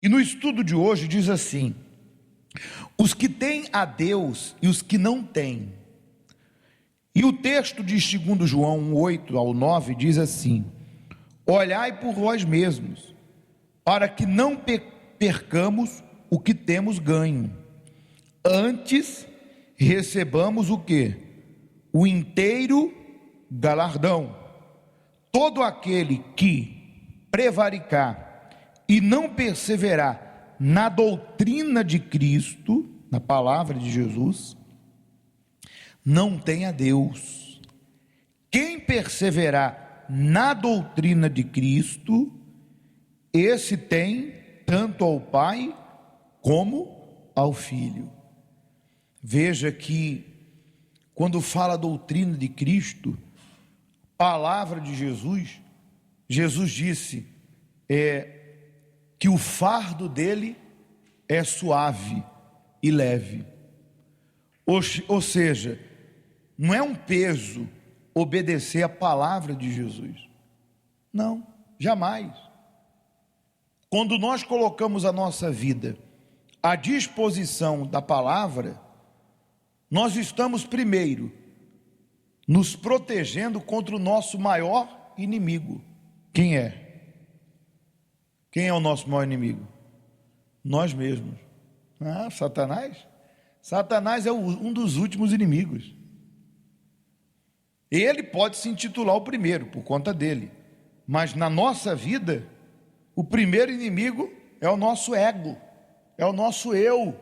E no estudo de hoje diz assim: os que têm a Deus e os que não têm. E o texto de 2 João 1:8-9 diz assim: olhai por vós mesmos, para que não percamos o que temos ganho, antes recebamos o que? O inteiro galardão. Todo aquele que prevaricar e não perseverar na doutrina de Cristo, na palavra de Jesus, não tem a Deus. Quem perseverar na doutrina de Cristo, esse tem tanto ao Pai como ao Filho. Veja que quando fala a doutrina de Cristo, palavra de Jesus, Jesus disse que o fardo dele é suave e leve. Ou seja, não é um peso obedecer a palavra de Jesus. Não, jamais. Quando nós colocamos a nossa vida à disposição da palavra, nós estamos primeiro nos protegendo contra o nosso maior inimigo. Quem é? Quem é o nosso maior inimigo? Nós mesmos. Satanás? Satanás é um dos últimos inimigos. Ele pode se intitular o primeiro, por conta dele. Mas na nossa vida, o primeiro inimigo é o nosso ego, é o nosso eu.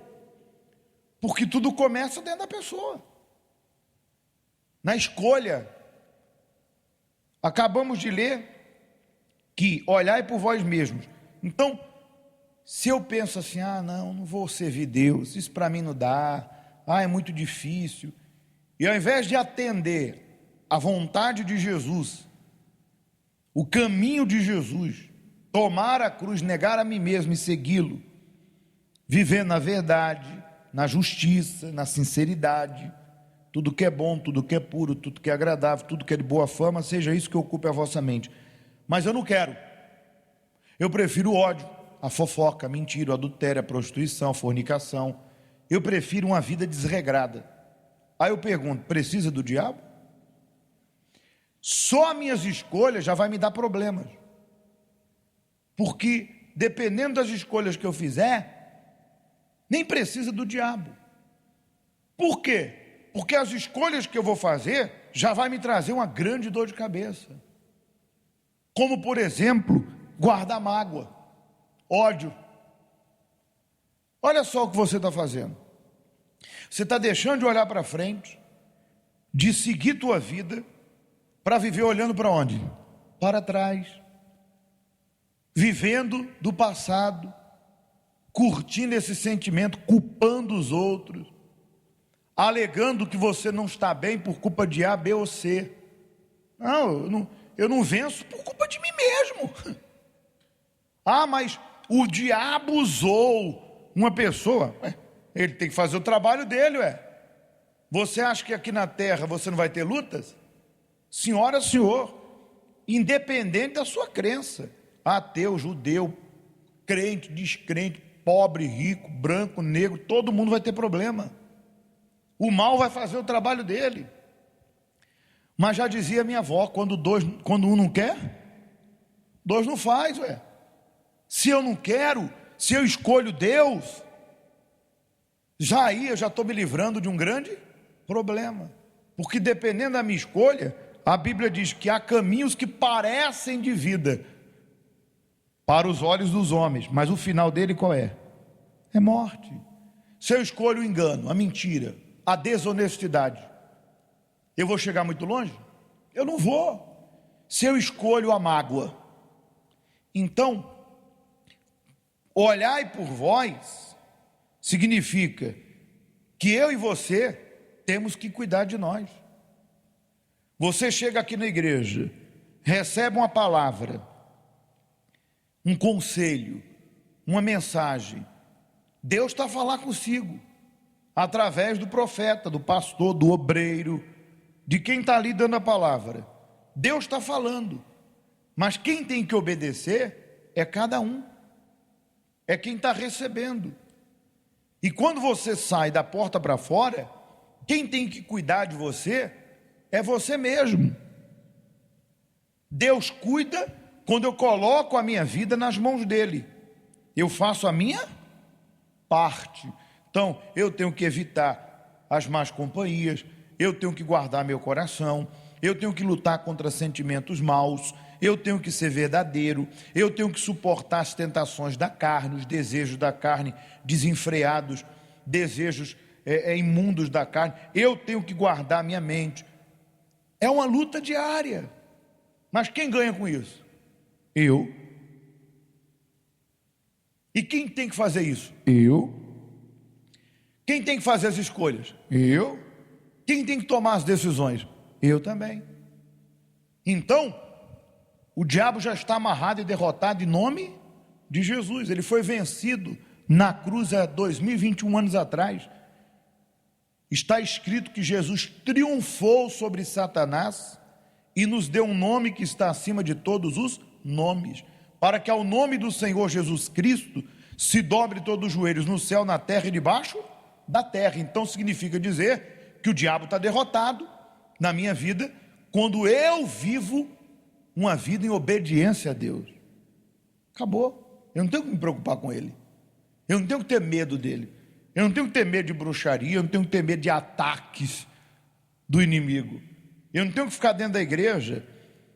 Porque tudo começa dentro da pessoa. Na escolha. Acabamos de ler que olhai por vós mesmos. Então, se eu penso assim, não vou servir Deus, isso para mim não dá, é muito difícil. E ao invés de atender a vontade de Jesus, o caminho de Jesus, tomar a cruz, negar a mim mesmo e segui-lo, vivendo na verdade, na justiça, na sinceridade, tudo que é bom, tudo que é puro, tudo que é agradável, tudo que é de boa fama, seja isso que ocupe a vossa mente. Mas eu não quero. Eu prefiro o ódio, a fofoca, a mentira, o adultério, a prostituição, a fornicação. Eu prefiro uma vida desregrada. Aí eu pergunto, precisa do diabo? Só minhas escolhas já vai me dar problemas. Porque dependendo das escolhas que eu fizer, nem precisa do diabo. Por quê? Porque as escolhas que eu vou fazer já vai me trazer uma grande dor de cabeça. Como, por exemplo, guardar mágoa, ódio. Olha só o que você está fazendo. Você está deixando de olhar para frente, de seguir tua vida, para viver olhando para onde? Para trás. Vivendo do passado, curtindo esse sentimento, culpando os outros, alegando que você não está bem por culpa de A, B ou C. Eu não venço por culpa de mim mesmo. Mas o diabo usou uma pessoa. Ele tem que fazer o trabalho dele, Você acha que aqui na terra você não vai ter lutas? Senhora, senhor, independente da sua crença, ateu, judeu, crente, descrente, pobre, rico, branco, negro, todo mundo vai ter problema. O mal vai fazer o trabalho dele. Mas já dizia minha avó, quando um não quer, dois não faz, Se eu não quero, se eu escolho Deus, eu já estou me livrando de um grande problema. Porque dependendo da minha escolha, a Bíblia diz que há caminhos que parecem de vida para os olhos dos homens, mas o final dele qual é? É morte. Se eu escolho o engano, a mentira, a desonestidade, eu vou chegar muito longe? Eu não vou. Se eu escolho a mágoa, então, olhai por vós, significa que eu e você temos que cuidar de nós. Você chega aqui na igreja, recebe uma palavra, um conselho, uma mensagem. Deus está a falar consigo, através do profeta, do pastor, do obreiro, de quem está ali dando a palavra. Deus está falando, mas quem tem que obedecer é cada um. é quem está recebendo. E quando você sai da porta para fora, quem tem que cuidar de você é você mesmo. Deus cuida quando eu coloco a minha vida nas mãos dele. Eu faço a minha parte. Então, eu tenho que evitar as más companhias, eu tenho que guardar meu coração, eu tenho que lutar contra sentimentos maus, eu tenho que ser verdadeiro, eu tenho que suportar as tentações da carne, os desejos da carne desenfreados, desejos imundos da carne, eu tenho que guardar minha mente. É uma luta diária, mas quem ganha com isso? Eu. E quem tem que fazer isso? Eu. Quem tem que fazer as escolhas? Eu. Quem tem que tomar as decisões? Eu também. Então, o diabo já está amarrado e derrotado em nome de Jesus. Ele foi vencido na cruz há 2021 anos atrás. Está escrito que Jesus triunfou sobre Satanás e nos deu um nome que está acima de todos os nomes, para que ao nome do Senhor Jesus Cristo se dobre todos os joelhos no céu, na terra e debaixo da terra. Então significa dizer que o diabo está derrotado na minha vida quando eu vivo uma vida em obediência a Deus. Acabou. Eu não tenho que me preocupar com ele, eu não tenho que ter medo dele, eu não tenho que ter medo de bruxaria, eu não tenho que ter medo de ataques do inimigo, eu não tenho que ficar dentro da igreja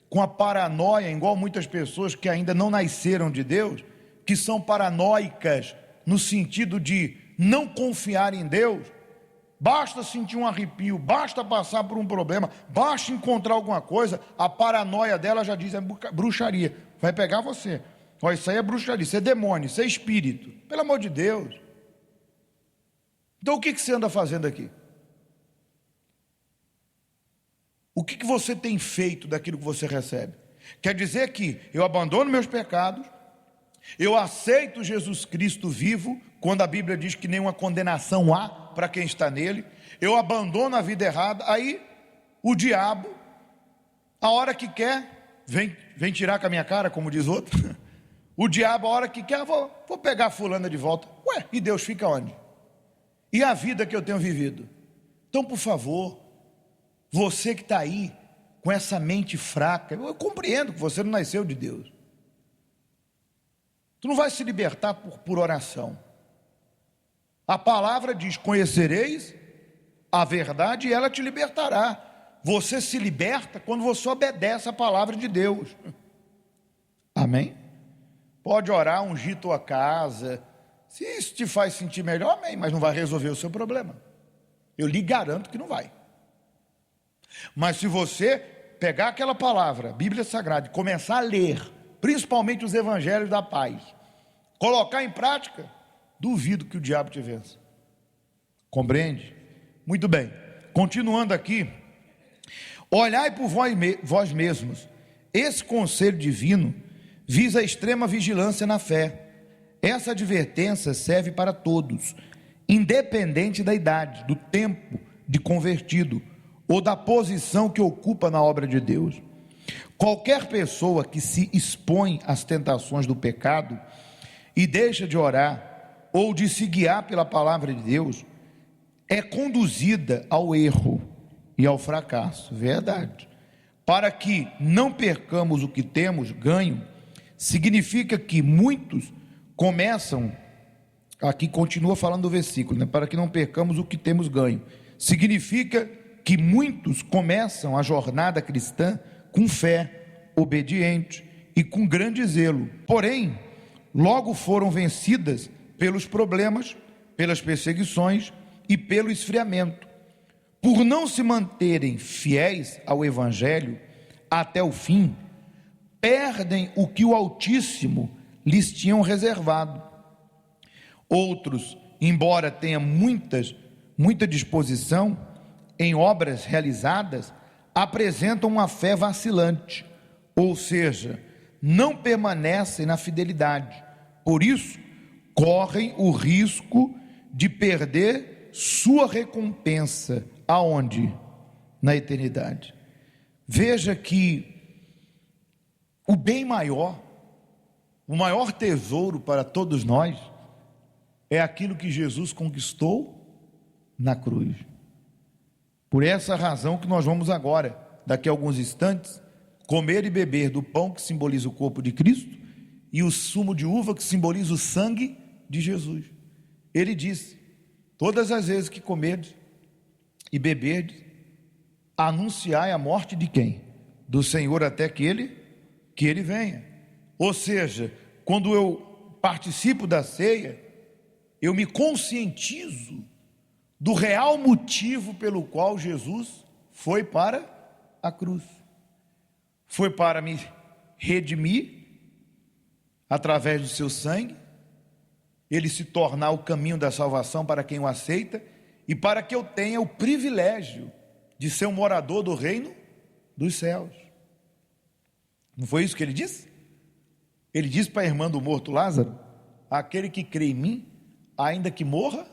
com a paranoia, igual muitas pessoas que ainda não nasceram de Deus, que são paranoicas no sentido de não confiar em Deus. Basta sentir um arrepio, basta passar por um problema, basta encontrar alguma coisa, a paranoia dela já diz: é bruxaria, vai pegar você. Olha, isso aí é bruxaria, isso é demônio, isso é espírito. Pelo amor de Deus. Então o que você anda fazendo aqui? O que você tem feito daquilo que você recebe? Quer dizer que eu abandono meus pecados, eu aceito Jesus Cristo vivo, quando a Bíblia diz que nenhuma condenação há para quem está nele, eu abandono a vida errada, aí o diabo, a hora que quer, vem tirar com a minha cara, como diz outro. O diabo, a hora que quer, vou pegar fulana de volta. Ué, e Deus fica onde? E a vida que eu tenho vivido? Então, por favor, você que está aí com essa mente fraca, eu compreendo que você não nasceu de Deus. Tu não vai se libertar por oração. A palavra diz: conhecereis a verdade e ela te libertará. Você se liberta quando você obedece a palavra de Deus. Amém? Pode orar, ungir tua casa, se isso te faz sentir melhor, amém, mas não vai resolver o seu problema. Eu lhe garanto que não vai. Mas se você pegar aquela palavra, Bíblia Sagrada, e começar a ler, principalmente os evangelhos da paz, colocar em prática, duvido que o diabo te vença. Compreende? Muito bem, continuando aqui: olhai por vós mesmos. Esse conselho divino visa a extrema vigilância na fé. Essa advertência serve para todos, independente da idade, do tempo de convertido ou da posição que ocupa na obra de Deus. Qualquer pessoa que se expõe às tentações do pecado e deixa de orar ou de se guiar pela palavra de Deus é conduzida ao erro e ao fracasso. Verdade. Para que não percamos o que temos ganho, significa que muitos começam, aqui continua falando do versículo, para que não percamos o que temos ganho, significa que muitos começam a jornada cristã com fé, obediente e com grande zelo, porém, logo foram vencidas pelos problemas, pelas perseguições e pelo esfriamento, por não se manterem fiéis ao Evangelho até o fim, perdem o que o Altíssimo lhes tinham reservado. Outros, embora tenham muita disposição em obras realizadas, apresentam uma fé vacilante, ou seja, não permanecem na fidelidade. Por isso, correm o risco de perder sua recompensa. Aonde? Na eternidade. Veja que o bem maior o maior tesouro para todos nós é aquilo que Jesus conquistou na cruz. Por essa razão que nós vamos agora, daqui a alguns instantes, comer e beber do pão que simboliza o corpo de Cristo e o sumo de uva que simboliza o sangue de Jesus. Ele disse: todas as vezes que comerdes e beberdes, anunciai a morte de quem? Do Senhor, até que ele venha. Ou seja, quando eu participo da ceia, eu me conscientizo do real motivo pelo qual Jesus foi para a cruz. Foi para me redimir através do seu sangue, ele se tornar o caminho da salvação para quem o aceita, e para que eu tenha o privilégio de ser um morador do reino dos céus. Não foi isso que ele disse? Ele disse para a irmã do morto Lázaro: aquele que crê em mim, ainda que morra,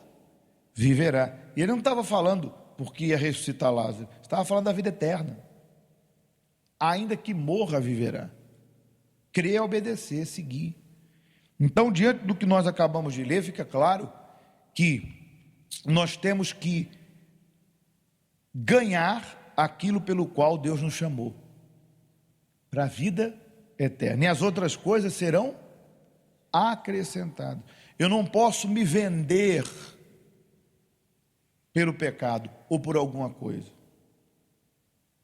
viverá. E ele não estava falando porque ia ressuscitar Lázaro, estava falando da vida eterna. Ainda que morra, viverá. Crer é obedecer, seguir. Então, diante do que nós acabamos de ler, fica claro que nós temos que ganhar aquilo pelo qual Deus nos chamou, para a vida eterna, e as outras coisas serão acrescentadas. Eu não posso me vender pelo pecado ou por alguma coisa.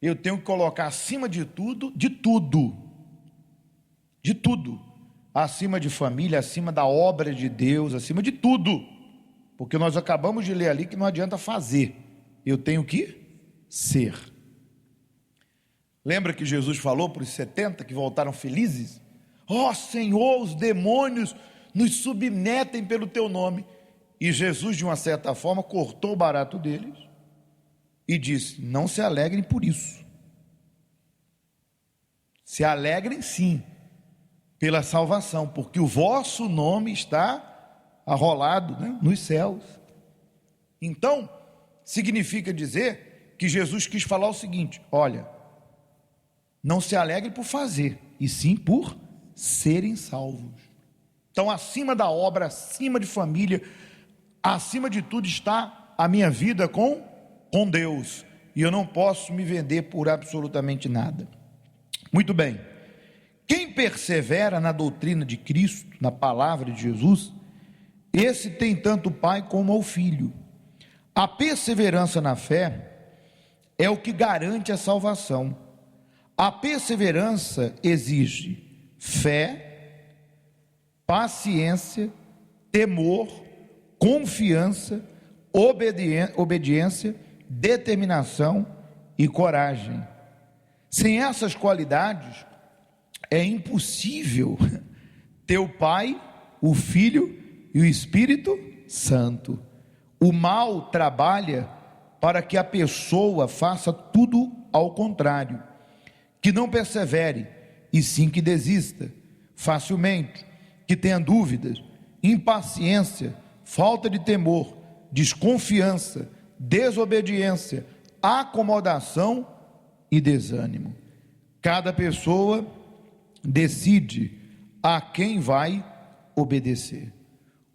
Eu tenho que colocar acima de tudo, acima de família, acima da obra de Deus, acima de tudo, porque nós acabamos de ler ali que não adianta fazer, eu tenho que ser. Lembra que Jesus falou para os 70 que voltaram felizes? Ó Senhor, os demônios nos submetem pelo teu nome. E Jesus, de uma certa forma, cortou o barato deles e disse: não se alegrem por isso, se alegrem sim pela salvação, porque o vosso nome está arrolado, né, nos céus. Então, significa dizer que Jesus quis falar o seguinte: olha, não se alegre por fazer, e sim por serem salvos. Então, acima da obra, acima de família, acima de tudo está a minha vida com Deus, e eu não posso me vender por absolutamente nada. Muito bem, quem persevera na doutrina de Cristo, na palavra de Jesus, esse tem tanto o Pai como o Filho. A perseverança na fé é o que garante a salvação. A perseverança exige fé, paciência, temor, confiança, obediência, determinação e coragem. Sem essas qualidades, é impossível ter o Pai, o Filho e o Espírito Santo. O mal trabalha para que a pessoa faça tudo ao contrário, que não persevere, e sim que desista facilmente, que tenha dúvidas, impaciência, falta de temor, desconfiança, desobediência, acomodação e desânimo. Cada pessoa decide a quem vai obedecer.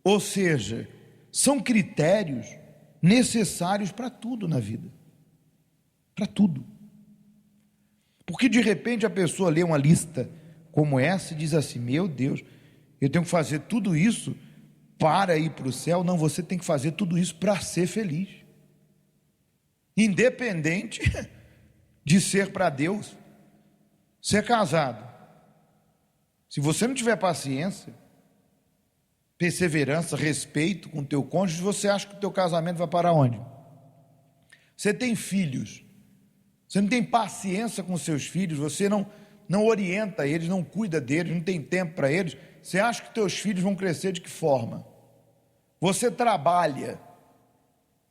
Ou seja, são critérios necessários para tudo na vida. Para tudo. Porque de repente a pessoa lê uma lista como essa e diz assim: meu Deus, eu tenho que fazer tudo isso para ir para o céu. Não, você tem que fazer tudo isso para ser feliz, independente de ser para Deus. Ser casado, se você não tiver paciência, perseverança, respeito com o teu cônjuge, você acha que o teu casamento vai para onde? Você tem filhos, você não tem paciência com seus filhos, você não orienta eles, não cuida deles, não tem tempo para eles, você acha que teus filhos vão crescer de que forma? Você trabalha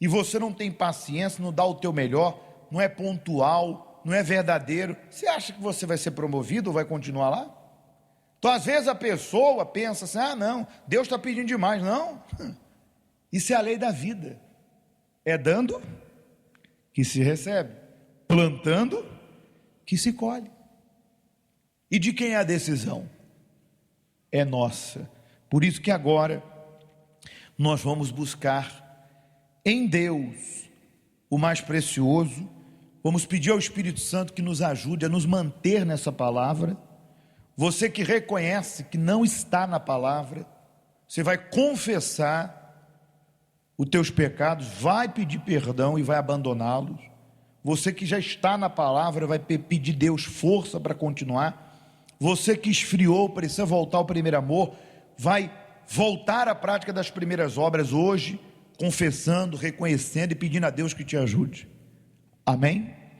e você não tem paciência, não dá o teu melhor, não é pontual, não é verdadeiro, você acha que você vai ser promovido ou vai continuar lá? Então às vezes a pessoa pensa assim: ah não, Deus está pedindo demais. Não, isso é a lei da vida, é dando que se recebe, plantando que se colhe. E de quem é a decisão? é nossa. Por isso que agora nós vamos buscar em Deus o mais precioso. Vamos pedir ao Espírito Santo que nos ajude a nos manter nessa palavra. Você que reconhece que não está na palavra, você vai confessar os teus pecados, vai pedir perdão e vai abandoná-los. Você que já está na palavra vai pedir a Deus força para continuar. Você que esfriou, precisa voltar ao primeiro amor, vai voltar à prática das primeiras obras hoje, confessando, reconhecendo e pedindo a Deus que te ajude. Amém?